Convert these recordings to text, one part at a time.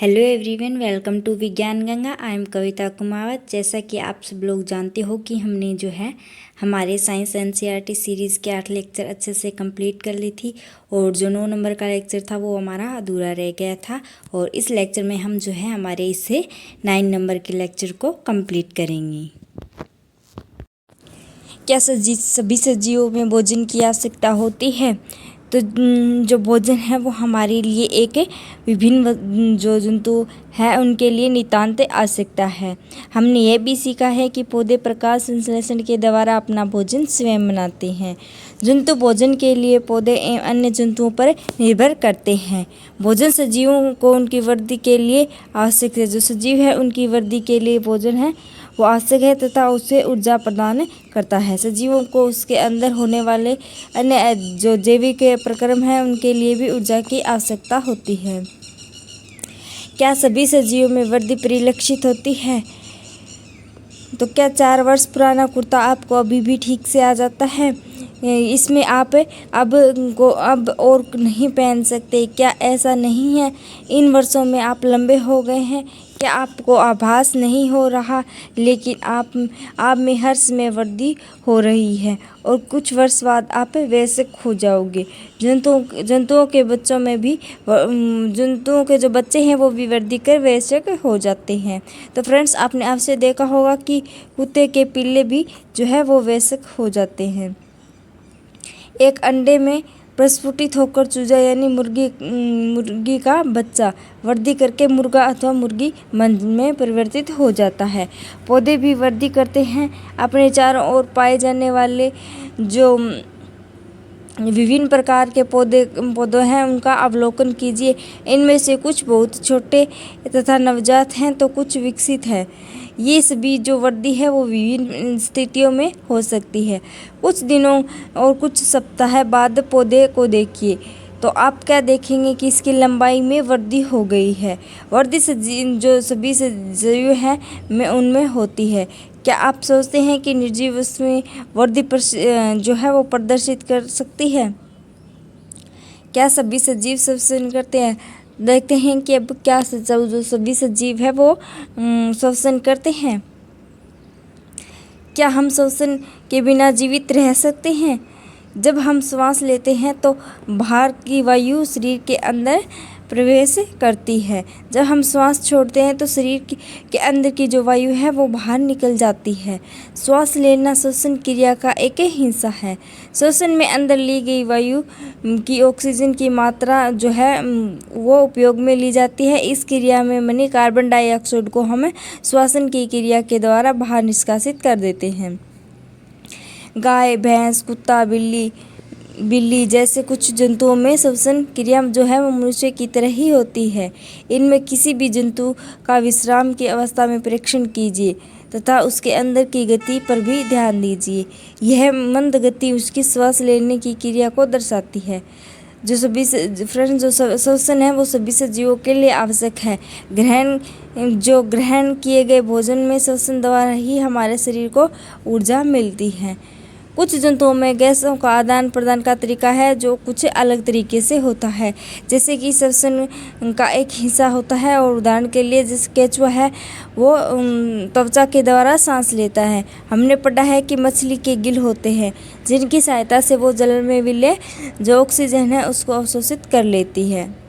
Hello everyone, welcome to विज्ञान Ganga. I am कविता कुमावत। जैसा कि आप सब लोग जानते हो कि हमने जो है हमारे साइंस एनसीईआरटी सीरीज़ के 8 लेक्चर अच्छे से कंप्लीट कर ली थी और जो 9 नंबर का लेक्चर था वो हमारा अधूरा रह गया था। और इस लेक्चर में हम जो है हमारे इससे 9 नंबर के लेक्चर को कंप्लीट करेंगे। क्या सभी सजीवों में भोजन की आवश्यकता होती है? तो जो भोजन है वो हमारे लिए एक विभिन्न जो जंतु है उनके लिए नितांत आवश्यकता है। हमने यह भी सीखा है कि पौधे प्रकाश संश्लेषण के द्वारा अपना भोजन स्वयं बनाते हैं। जंतु भोजन के लिए पौधे एवं अन्य जंतुओं पर निर्भर करते हैं। भोजन सजीवों को उनकी वृद्धि के लिए आवश्यक है। जो सजीव है उनकी वृद्धि के लिए भोजन है वो आवश्यक है तथा उसे ऊर्जा प्रदान करता है। सजीवों को उसके अंदर होने वाले अन्य जो जैविक प्रक्रम हैं उनके लिए भी ऊर्जा की आवश्यकता होती है। क्या सभी सजीवों में वृद्धि परिलक्षित होती है? तो क्या 4 वर्ष पुराना कुर्ता आपको अभी भी ठीक से आ जाता है? इसमें आप अब और नहीं पहन सकते? क्या ऐसा नहीं है? इन वर्षों में आप लंबे हो गए हैं। क्या आपको आभास नहीं हो रहा? लेकिन आप में हर्ष में वृद्धि हो रही है और कुछ वर्ष बाद आप वयस्क हो जाओगे। जंतुओं के बच्चों में भी जंतुओं के जो बच्चे हैं वो भी वृद्धि कर वयस्क हो जाते हैं। तो फ्रेंड्स, आपने आपसे देखा होगा कि कुत्ते के पिल्ले भी जो है वो वयस्क हो जाते हैं। एक अंडे में प्रस्फुटित होकर चूजा यानी मुर्गी का बच्चा वृद्धि करके मुर्गा अथवा मुर्गी में परिवर्तित हो जाता है। पौधे भी वृद्धि करते हैं। अपने चारों ओर पाए जाने वाले जो विभिन्न प्रकार के पौधे हैं उनका अवलोकन कीजिए। इनमें से कुछ बहुत छोटे तथा नवजात हैं तो कुछ विकसित हैं। ये सभी जो वृद्धि है वो विभिन्न स्थितियों में हो सकती है। कुछ दिनों और कुछ सप्ताह बाद पौधे को देखिए तो आप क्या देखेंगे कि इसकी लंबाई में वृद्धि हो गई है। वृद्धि जो सभी सजीव हैं में उनमें होती है। क्या आप सोचते हैं कि निर्जीव वस्तु में वृद्धि जो है वो प्रदर्शित कर सकती है? क्या सभी सजीव श्वसन करते हैं? देखते हैं कि अब क्या जो सभी सजीव है वो श्वसन करते हैं। क्या हम श्वसन के बिना जीवित रह सकते हैं? जब हम श्वास लेते हैं तो बाहर की वायु शरीर के अंदर प्रवेश करती है। जब हम श्वास छोड़ते हैं तो शरीर के अंदर की जो वायु है वो बाहर निकल जाती है। श्वास लेना श्वसन क्रिया का एक हिस्सा है। श्वसन में अंदर ली गई वायु की ऑक्सीजन की मात्रा जो है वो उपयोग में ली जाती है। इस क्रिया में बने कार्बन डाइऑक्साइड को हम श्वसन की क्रिया के द्वारा बाहर निष्कासित कर देते हैं। गाय, भैंस, कुत्ता, बिल्ली जैसे कुछ जंतुओं में श्वसन क्रिया जो है वो मनुष्य की तरह ही होती है। इनमें किसी भी जंतु का विश्राम की अवस्था में परीक्षण कीजिए तथा उसके अंदर की गति पर भी ध्यान दीजिए। यह मंद गति उसकी श्वास लेने की क्रिया को दर्शाती है। जो श्वसन है वो सभी सजीवों के लिए आवश्यक है। ग्रहण किए गए भोजन में श्वसन द्वारा ही हमारे शरीर को ऊर्जा मिलती है। कुछ जंतुओं में गैसों का आदान प्रदान का तरीका है जो कुछ अलग तरीके से होता है। जैसे कि श्वसन का एक हिस्सा होता है और उदाहरण के लिए जिस केंचुआ है वो त्वचा के द्वारा सांस लेता है। हमने पढ़ा है कि मछली के गिल होते हैं जिनकी सहायता से वो जल में विलय जो ऑक्सीजन है उसको अवशोषित कर लेती है।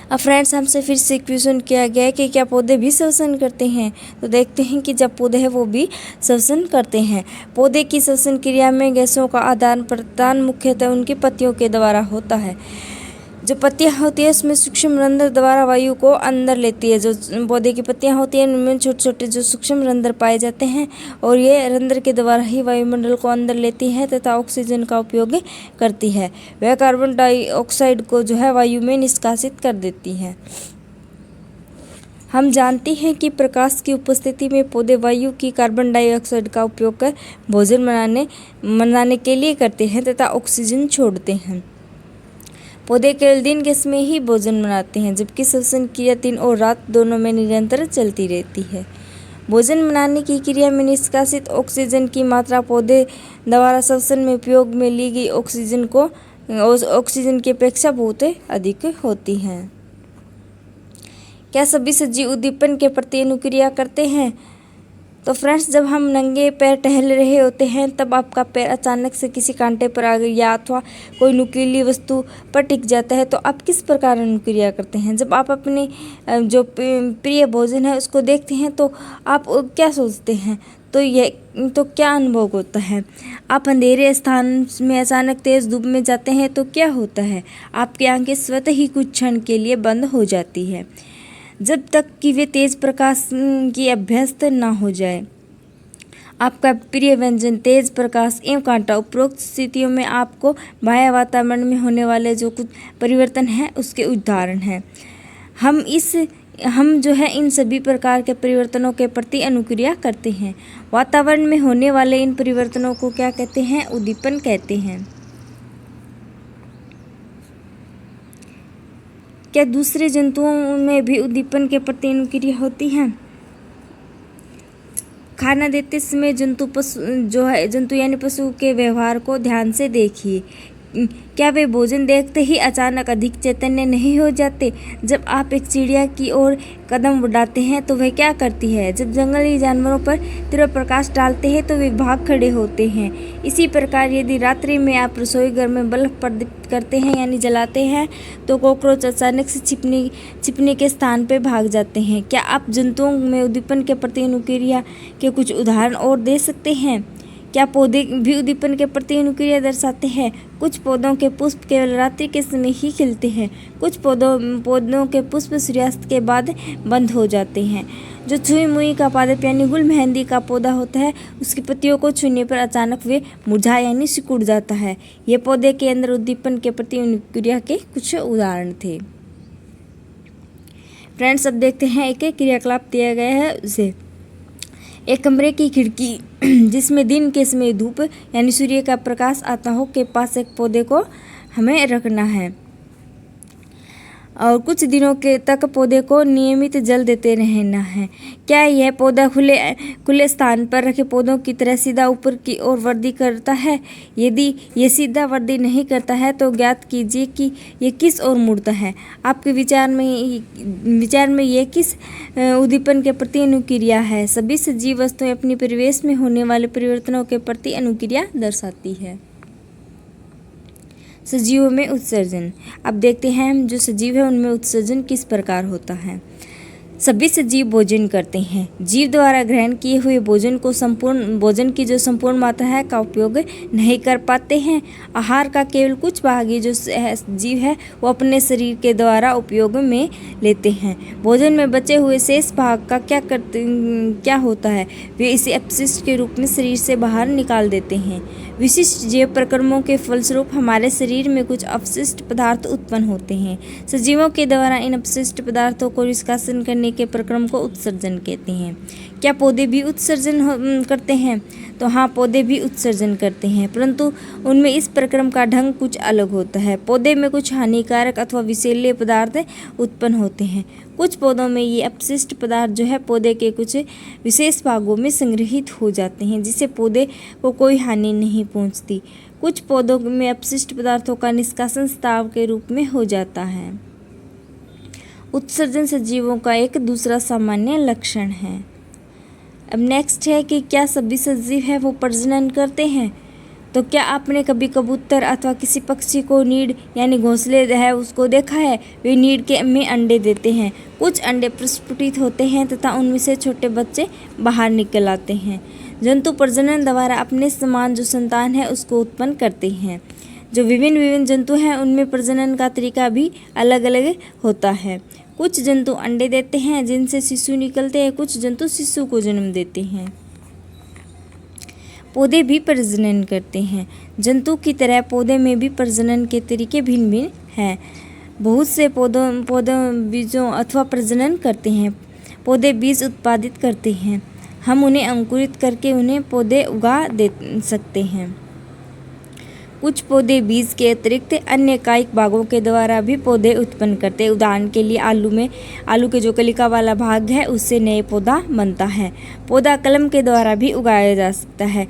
अब फ्रेंड्स, हमसे फिर से क्वेश्चन किया गया है कि क्या पौधे भी श्वसन करते हैं? तो देखते हैं कि जब पौधे हैं वो भी श्वसन करते हैं। पौधे की श्वसन क्रिया में गैसों का आदान प्रदान मुख्यतः उनकी पत्तियों के द्वारा होता है। जो पत्तियां होती है उसमें सूक्ष्म रंध्र द्वारा वायु को अंदर लेती है। जो पौधे की पत्तियां होती हैं उनमें छोटे छोटे जो सूक्ष्म रंध्र पाए जाते हैं और ये रंध्र के द्वारा ही वायुमंडल को अंदर लेती है तथा ऑक्सीजन का उपयोग करती है। वह कार्बन डाइऑक्साइड को जो है वायु में निष्कासित कर देती है। हम जानते हैं कि प्रकाश की उपस्थिति में पौधे वायु की कार्बन डाइऑक्साइड का उपयोग कर भोजन बनाने के लिए करते हैं तथा ऑक्सीजन छोड़ते हैं। पौधे केवल दिन के समय ही भोजन बनाते हैं जबकि श्वसन क्रिया दिन और रात दोनों में निरंतर चलती रहती है। भोजन बनाने की क्रिया में निष्कासित ऑक्सीजन की मात्रा पौधे द्वारा श्वसन में उपयोग में ली गई ऑक्सीजन की अपेक्षा बहुत अधिक होती है। क्या सभी सजीव उद्दीपन के प्रति अनुक्रिया करते हैं? तो फ्रेंड्स, जब हम नंगे पैर टहल रहे होते हैं तब आपका पैर अचानक से किसी कांटे पर आ गई या अथवा कोई नुकीली वस्तु पर टिक जाता है तो आप किस प्रकार अनुक्रिया करते हैं? जब आप अपने जो प्रिय भोजन है उसको देखते हैं तो आप क्या सोचते हैं? तो क्या अनुभव होता है? आप अंधेरे स्थान में अचानक तेज धूप में जाते हैं तो क्या होता है? आपकी आंखें स्वतः ही कुछ क्षण के लिए बंद हो जाती है जब तक कि वे तेज प्रकाश की अभ्यस्त ना हो जाए। आपका प्रिय व्यंजन तेज प्रकाश एवं कांटा उपरोक्त स्थितियों में आपको बाह्य वातावरण में होने वाले जो कुछ परिवर्तन हैं उसके उदाहरण हैं। हम जो है इन सभी प्रकार के परिवर्तनों के प्रति अनुक्रिया करते हैं। वातावरण में होने वाले इन परिवर्तनों को क्या कहते हैं? उद्दीपन कहते हैं। क्या दूसरे जंतुओं में भी उद्दीपन के प्रति अनुक्रिया होती है? खाना देते समय जंतु यानी पशु के व्यवहार को ध्यान से देखिए। क्या वे भोजन देखते ही अचानक अधिक चैतन्य नहीं हो जाते? जब आप एक चिड़िया की ओर कदम बढ़ाते हैं तो वह क्या करती है? जब जंगली जानवरों पर तीव्र प्रकाश डालते हैं तो वे भाग खड़े होते हैं। इसी प्रकार यदि रात्रि में आप रसोई घर में बल्ब प्रदीप्त करते हैं यानी जलाते हैं तो कॉकरोच अचानक से छिपने के स्थान पर भाग जाते हैं। क्या आप जंतुओं में उद्दीपन के प्रति अनुक्रिया के कुछ उदाहरण और दे सकते हैं? क्या पौधे भी उद्दीपन के प्रति अनुक्रिया दर्शाते हैं? कुछ पौधों के पुष्प केवल रात्रि के समय ही खिलते हैं। कुछ पौधों के पुष्प सूर्यास्त के बाद बंद हो जाते हैं। जो छुई मुई का पादप यानी गुल मेहंदी का पौधा होता है उसकी पत्तियों को छूने पर अचानक वे मुरझा यानी सिकुड़ जाता है। ये पौधे के अंदर उद्दीपन के प्रति अनुक्रिया के कुछ उदाहरण थे। फ्रेंड्स, अब देखते हैं एक क्रियाकलाप दिया गया है उसे। एक कमरे की खिड़की जिसमें दिन के समय धूप यानी सूर्य का प्रकाश आता हो के पास एक पौधे को हमें रखना है और कुछ दिनों के तक पौधे को नियमित जल देते रहना है। क्या यह पौधा खुले स्थान पर रखे पौधों की तरह सीधा ऊपर की ओर वृद्धि करता है? यदि यह सीधा वृद्धि नहीं करता है तो ज्ञात कीजिए कि यह किस ओर मुड़ता है। आपके विचार में यह किस उद्दीपन के प्रति अनुक्रिया है? सभी सजीव वस्तुएं अपनी परिवेश में होने वाले परिवर्तनों के प्रति अनुक्रिया दर्शाती है। सजीवों में उत्सर्जन। अब देखते हैं हम जो सजीव है उनमें उत्सर्जन किस प्रकार होता है। सभी सजीव भोजन करते हैं। जीव द्वारा ग्रहण किए हुए भोजन की जो संपूर्ण मात्रा है का उपयोग नहीं कर पाते हैं। आहार का केवल कुछ भाग ही जो जीव है वो अपने शरीर के द्वारा उपयोग में लेते हैं। भोजन में बचे हुए शेष भाग का क्या होता है? वे इसे अपशिष्ट के रूप में शरीर से बाहर निकाल देते हैं। विशिष्ट जैव प्रक्रमों के फलस्वरूप हमारे शरीर में कुछ अपशिष्ट पदार्थ उत्पन्न होते हैं। सजीवों के द्वारा इन अपशिष्ट पदार्थों को निष्कासन करने के प्रक्रम को उत्सर्जन कहते हैं। क्या पौधे भी उत्सर्जन करते हैं? तो हाँ, पौधे भी उत्सर्जन करते हैं, परंतु उनमें इस प्रक्रम का ढंग कुछ अलग होता है। पौधे में कुछ हानिकारक अथवा विषैले पदार्थ उत्पन्न होते हैं। कुछ पौधों में ये अपशिष्ट पदार्थ जो है पौधे के कुछ विशेष भागों में संग्रहित हो जाते हैं जिससे पौधे को कोई हानि नहीं पहुंचती। कुछ पौधों में अपशिष्ट पदार्थों का निष्कासन स्राव के रूप में हो जाता है। उत्सर्जन सजीवों का एक दूसरा सामान्य लक्षण है। अब नेक्स्ट है कि क्या सभी सजीव है वो प्रजनन करते हैं? तो क्या आपने कभी कबूतर अथवा किसी पक्षी को नीड यानी घोंसले है उसको देखा है? वे नीड के में अंडे देते हैं। कुछ अंडे प्रस्फुटित होते हैं तथा उनमें से छोटे बच्चे बाहर निकल आते हैं। जंतु प्रजनन द्वारा अपने समान जो संतान है उसको उत्पन्न करते हैं। जो विभिन्न जंतु हैं उनमें प्रजनन का तरीका भी अलग अलग होता है। कुछ जंतु अंडे देते हैं जिनसे शिशु निकलते हैं। कुछ जंतु शिशु को जन्म देते हैं। पौधे भी प्रजनन करते हैं। जंतु की तरह पौधे में भी प्रजनन के तरीके भिन्न भिन्न हैं। बहुत से पौधों बीजों अथवा प्रजनन करते हैं। पौधे बीज उत्पादित करते हैं। हम उन्हें अंकुरित करके उन्हें पौधे उगा दे सकते हैं। कुछ पौधे बीज के अतिरिक्त अन्य कायिक भागों के द्वारा भी पौधे उत्पन्न करते हैं। उदाहरण के लिए आलू के जो कलिका वाला भाग है उससे नए पौधा बनता है। पौधा कलम के द्वारा भी उगाया जा सकता है।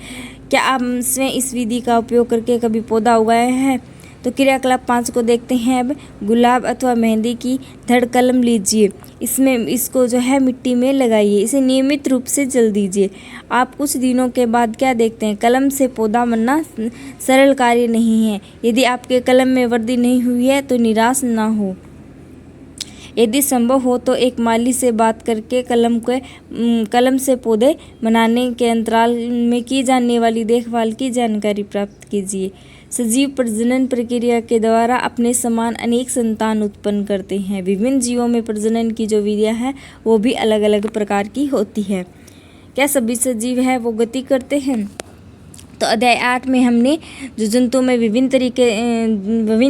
क्या आप स्वयं इस विधि का उपयोग करके कभी पौधा उगाया है? तो क्रियाकलाप 5 को देखते हैं अब। गुलाब अथवा मेहंदी की धड़ कलम लीजिए, इसको जो है मिट्टी में लगाइए, इसे नियमित रूप से जल दीजिए। आप कुछ दिनों के बाद क्या देखते हैं, कलम से पौधा बनना सरल कार्य नहीं है। यदि आपके कलम में वृद्धि नहीं हुई है तो निराश ना हो। यदि संभव हो तो एक माली से बात करके कलम से पौधे बनाने के अंतराल में की जाने वाली देखभाल की जानकारी प्राप्त कीजिए। सजीव प्रजनन प्रक्रिया के द्वारा अपने समान अनेक संतान उत्पन्न करते हैं। विभिन्न जीवों में प्रजनन की जो विधियाँ हैं वो भी अलग अलग प्रकार की होती है। क्या सभी सजीव है वो गति करते हैं? तो अध्याय 8 में हमने जो जंतुओं में विभिन्न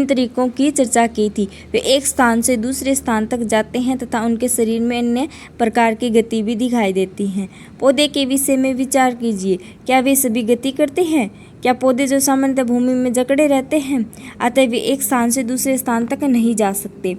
तरीकों की चर्चा की थी। वे एक स्थान से दूसरे स्थान तक जाते हैं तथा उनके शरीर में अन्य प्रकार की गति भी दिखाई देती हैं। पौधे के विषय में विचार कीजिए, क्या वे सभी गति करते हैं? क्या पौधे जो सामान्यतः भूमि में जकड़े रहते हैं, अतः वे एक स्थान से दूसरे स्थान तक नहीं जा सकते,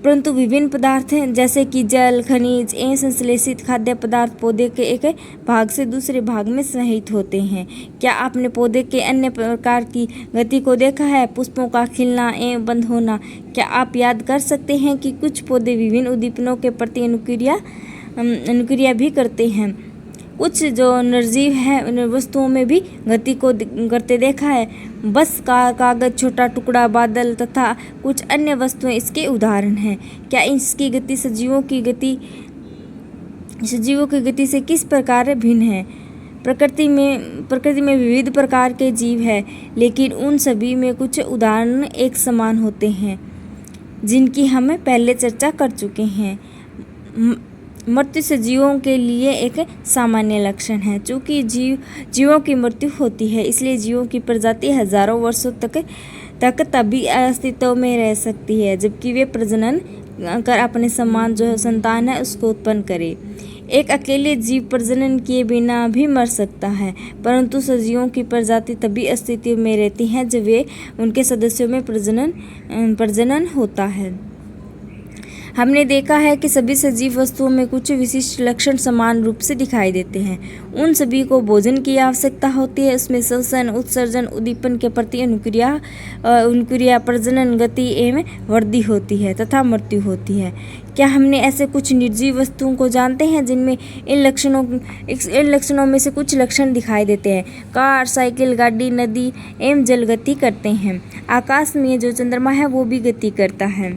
परंतु विभिन्न पदार्थ जैसे कि जल, खनिज एवं संश्लेषित खाद्य पदार्थ पौधे के एक भाग से दूसरे भाग में संहित होते हैं। क्या आपने पौधे के अन्य प्रकार की गति को देखा है? पुष्पों का खिलना एवं बंद होना। क्या आप याद कर सकते हैं कि कुछ पौधे विभिन्न उद्दीपनों के प्रति अनुक्रिया भी करते हैं? कुछ जो निर्जीव है उन वस्तुओं में भी गति को करते देखा है। बस कागज, छोटा टुकड़ा, बादल तथा कुछ अन्य वस्तुएं इसके उदाहरण हैं। क्या इसकी गति सजीवों की गति से किस प्रकार भिन्न है? प्रकृति में विविध प्रकार के जीव हैं, लेकिन उन सभी में कुछ उदाहरण एक समान होते हैं जिनकी हम पहले चर्चा कर चुके हैं। मृत्यु सजीवों के लिए एक सामान्य लक्षण है। चूँकि जीवों की मृत्यु होती है, इसलिए जीवों की प्रजाति हजारों वर्षों तक तभी अस्तित्व में रह सकती है जबकि वे प्रजनन कर अपने समान जो संतान है उसको उत्पन्न करे। एक अकेले जीव प्रजनन किए बिना भी मर सकता है, परंतु सजीवों की प्रजाति तभी अस्तित्व में रहती है जब वे उनके सदस्यों में प्रजनन होता है। हमने देखा है कि सभी सजीव वस्तुओं में कुछ विशिष्ट लक्षण समान रूप से दिखाई देते हैं। उन सभी को भोजन की आवश्यकता होती है। उसमें श्वसन, उत्सर्जन, उद्दीपन के प्रति अनुक्रिया, प्रजनन, गति एवं वृद्धि होती है तथा मृत्यु होती है। क्या हमने ऐसे कुछ निर्जीव वस्तुओं को जानते हैं जिनमें इन लक्षणों में से कुछ लक्षण दिखाई देते हैं? कार, साइकिल, गाड़ी, नदी एवं जल गति करते हैं। आकाश में जो चंद्रमा है वो भी गति करता है।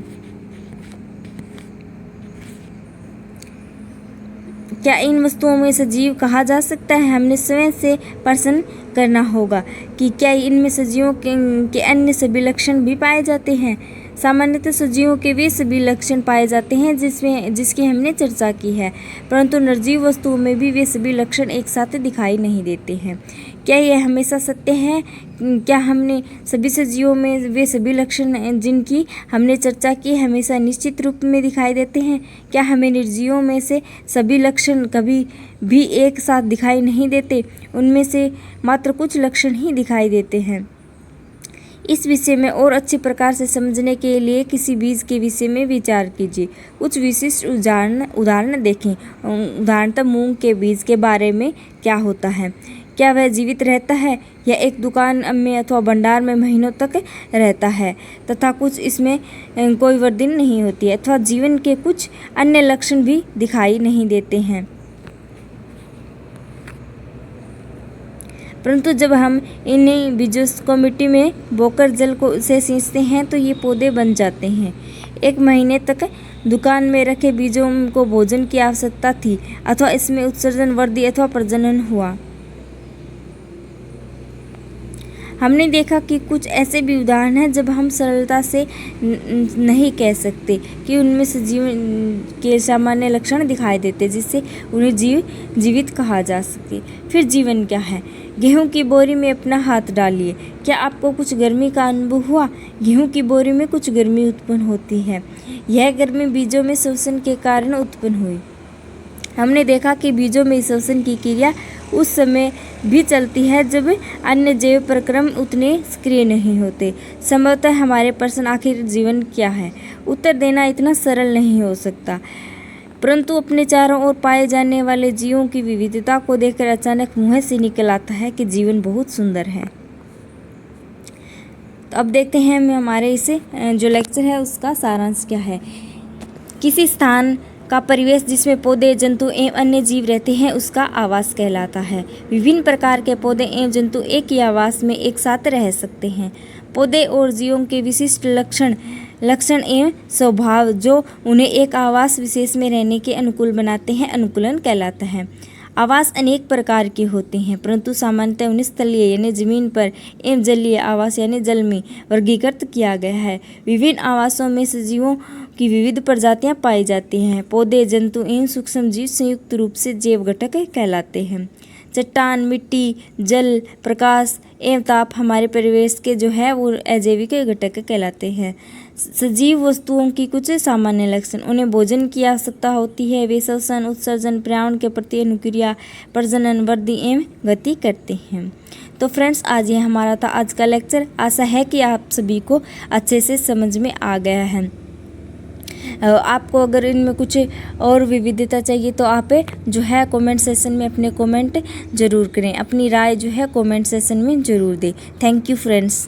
क्या इन वस्तुओं में सजीव कहा जा सकता है? हमने स्वयं से प्रश्न करना होगा कि क्या इनमें सजीवों के अन्य सभी लक्षण भी पाए जाते हैं? सामान्यतः सजीवों के वे सभी लक्षण पाए जाते हैं जिसकी हमने चर्चा की है, परंतु निर्जीव वस्तुओं में भी वे सभी लक्षण एक साथ दिखाई नहीं देते हैं। क्या यह हमेशा सत्य है? क्या हमने सभी सजीवों में वे सभी लक्षण जिनकी हमने चर्चा की हमेशा निश्चित रूप में दिखाई देते हैं? क्या हमें निर्जीवों में से सभी लक्षण कभी भी एक साथ दिखाई नहीं देते? उनमें से मात्र कुछ लक्षण ही दिखाई देते हैं। इस विषय में और अच्छे प्रकार से समझने के लिए किसी बीज के विषय में विचार कीजिए। कुछ विशिष्ट उदाहरण देखें। उदाहरणतः मूंग के बीज के बारे में क्या होता है? क्या वह जीवित रहता है या एक दुकान में अथवा भंडार में महीनों तक रहता है तथा कुछ इसमें कोई वृद्धि नहीं होती है अथवा जीवन के कुछ अन्य लक्षण भी दिखाई नहीं देते हैं? परंतु जब हम इन बीजों को मिट्टी में बोकर जल से सींचते हैं तो ये पौधे बन जाते हैं। एक महीने तक दुकान में रखे बीजों को भोजन की आवश्यकता थी अथवा इसमें उत्सर्जन, वृद्धि अथवा प्रजनन हुआ। हमने देखा कि कुछ ऐसे भी उदाहरण हैं जब हम सरलता से नहीं कह सकते कि उनमें से जीवन के सामान्य लक्षण दिखाई देते जिससे उन्हें जीवित कहा जा सके। फिर जीवन क्या है? गेहूं की बोरी में अपना हाथ डालिए। क्या आपको कुछ गर्मी का अनुभव हुआ? गेहूं की बोरी में कुछ गर्मी उत्पन्न होती है। यह गर्मी बीजों में श्वसन के कारण उत्पन्न हुई। हमने देखा कि बीजों में श्वसन की क्रिया उस समय भी चलती है जब अन्य जैव प्रक्रम उतने सक्रिय नहीं होते। संभवतः हमारे प्रश्न आखिर जीवन क्या है, उत्तर देना इतना सरल नहीं हो सकता, परंतु अपने चारों ओर पाए जाने वाले जीवों की विविधता को देखकर अचानक मुंह से निकल आता है कि जीवन बहुत सुंदर है। तो अब देखते हैं हमारे इसे जो लेक्चर है उसका सारांश क्या है। किसी स्थान का परिवेश जिसमें पौधे, जंतु एवं अन्य जीव रहते हैं उसका आवास कहलाता है। विभिन्न प्रकार के पौधे एवं जंतु एक ही आवास में एक साथ रह सकते हैं। पौधे और जीवों के विशिष्ट लक्षण एवं स्वभाव जो उन्हें एक आवास विशेष में रहने के अनुकूल बनाते हैं अनुकूलन कहलाता है। आवास अनेक प्रकार के होते हैं, परंतु सामान्यतः उन्हें स्थलीय यानी जमीन पर एवं जलीय आवास यानी जल में वर्गीकृत किया गया है। विभिन्न आवासों में सजीवों की विविध प्रजातियां पाई जाती हैं। पौधे, जंतु एवं सूक्ष्म जीव संयुक्त रूप से जैव घटक कहलाते हैं। चट्टान, मिट्टी, जल, प्रकाश एवं ताप हमारे परिवेश के जो है वो अजैविक घटक कहलाते हैं। सजीव वस्तुओं की कुछ सामान्य लक्षण, उन्हें भोजन की आवश्यकता होती है। वे श्वसन, उत्सर्जन, पर्यावरण के प्रति अनुक्रिया, प्रजनन, वृद्धि एवं गति करते हैं। तो फ्रेंड्स, आज ये हमारा था आज का लेक्चर। आशा है कि आप सभी को अच्छे से समझ में आ गया है। आपको अगर इनमें कुछ और विविधता चाहिए तो आप जो है कमेंट सेशन में अपने कमेंट ज़रूर करें, अपनी राय जो है कमेंट सेशन में ज़रूर दें। Thank you friends.